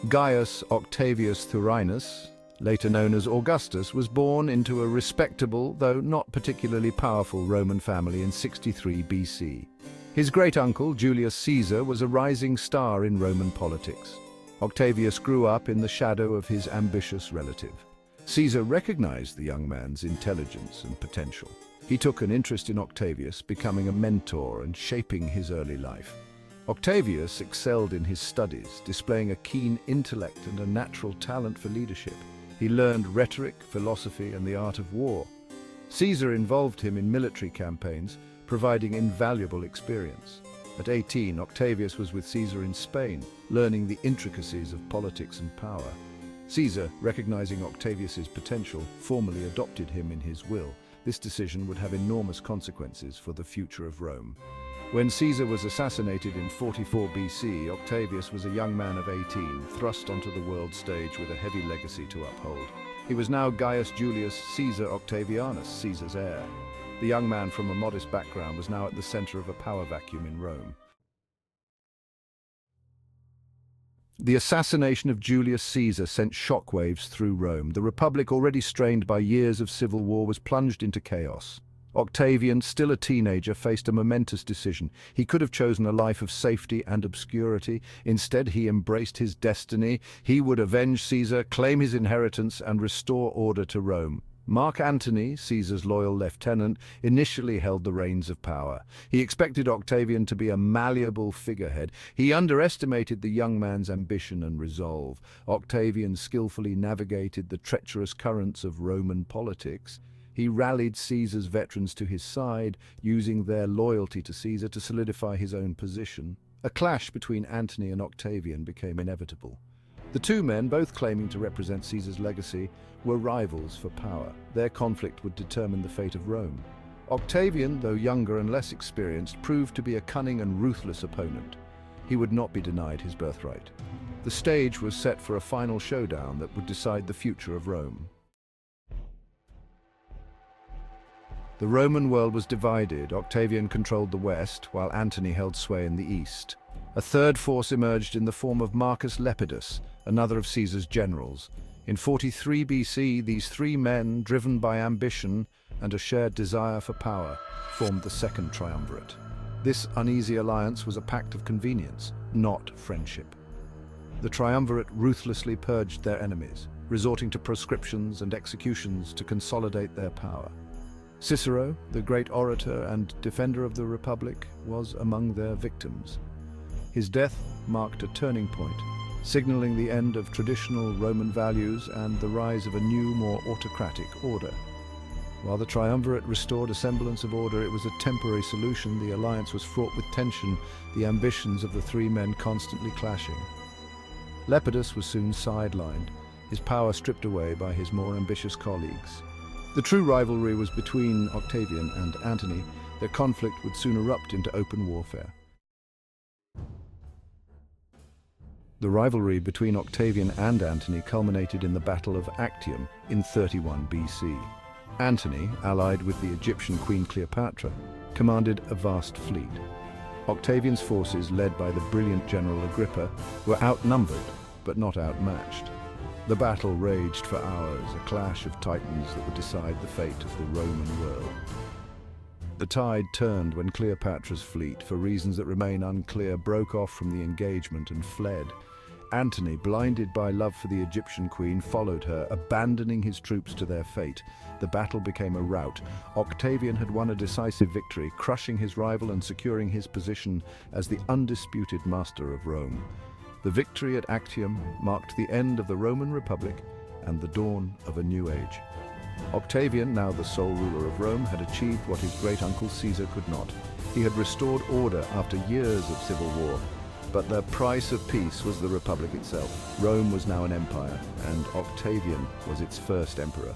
Gaius Octavius Thurinus, later known as Augustus, was born into a respectable, though not particularly powerful, Roman family in 63 BC. His great-uncle, Julius Caesar, was a rising star in Roman politics. Octavius grew up in the shadow of his ambitious relative. Caesar recognized the young man's intelligence and potential. He took an interest in Octavius, becoming a mentor and shaping his early life. Octavius excelled in his studies, displaying a keen intellect and a natural talent for leadership. He learned rhetoric, philosophy, and the art of war. Caesar involved him in military campaigns, providing invaluable experience. At 18, Octavius was with Caesar in Spain, learning the intricacies of politics and power. Caesar, recognizing Octavius's potential, formally adopted him in his will. This decision would have enormous consequences for the future of Rome. When Caesar was assassinated in 44 BC, Octavius was a young man of 18, thrust onto the world stage with a heavy legacy to uphold. He was now Gaius Julius Caesar Octavianus, Caesar's heir. The young man from a modest background was now at the center of a power vacuum in Rome. The assassination of Julius Caesar sent shockwaves through Rome. The Republic, already strained by years of civil war, was plunged into chaos. Octavian, still a teenager, faced a momentous decision. He could have chosen a life of safety and obscurity. Instead, he embraced his destiny. He would avenge Caesar, claim his inheritance, and restore order to Rome. Mark Antony, Caesar's loyal lieutenant, initially held the reins of power. He expected Octavian to be a malleable figurehead. He underestimated the young man's ambition and resolve. Octavian skillfully navigated the treacherous currents of Roman politics. He rallied Caesar's veterans to his side, using their loyalty to Caesar to solidify his own position. A clash between Antony and Octavian became inevitable. The two men, both claiming to represent Caesar's legacy, were rivals for power. Their conflict would determine the fate of Rome. Octavian, though younger and less experienced, proved to be a cunning and ruthless opponent. He would not be denied his birthright. The stage was set for a final showdown that would decide the future of Rome. The Roman world was divided. Octavian controlled the west, while Antony held sway in the east. A third force emerged in the form of Marcus Lepidus, another of Caesar's generals. In 43 BC, these three men, driven by ambition and a shared desire for power, formed the Second Triumvirate. This uneasy alliance was a pact of convenience, not friendship. The Triumvirate ruthlessly purged their enemies, resorting to proscriptions and executions to consolidate their power. Cicero, the great orator and defender of the Republic, was among their victims. His death marked a turning point, signaling the end of traditional Roman values and the rise of a new, more autocratic order. While the Triumvirate restored a semblance of order, it was a temporary solution. The alliance was fraught with tension, the ambitions of the three men constantly clashing. Lepidus was soon sidelined, his power stripped away by his more ambitious colleagues. The true rivalry was between Octavian and Antony. Their conflict would soon erupt into open warfare. The rivalry between Octavian and Antony culminated in the Battle of Actium in 31 BC. Antony, allied with the Egyptian Queen Cleopatra, commanded a vast fleet. Octavian's forces, led by the brilliant general Agrippa, were outnumbered but not outmatched. The battle raged for hours, a clash of titans that would decide the fate of the Roman world. The tide turned when Cleopatra's fleet, for reasons that remain unclear, broke off from the engagement and fled. Antony, blinded by love for the Egyptian queen, followed her, abandoning his troops to their fate. The battle became a rout. Octavian had won a decisive victory, crushing his rival and securing his position as the undisputed master of Rome. The victory at Actium marked the end of the Roman Republic and the dawn of a new age. Octavian, now the sole ruler of Rome, had achieved what his great-uncle Caesar could not. He had restored order after years of civil war. But the price of peace was the Republic itself. Rome was now an empire, and Octavian was its first emperor.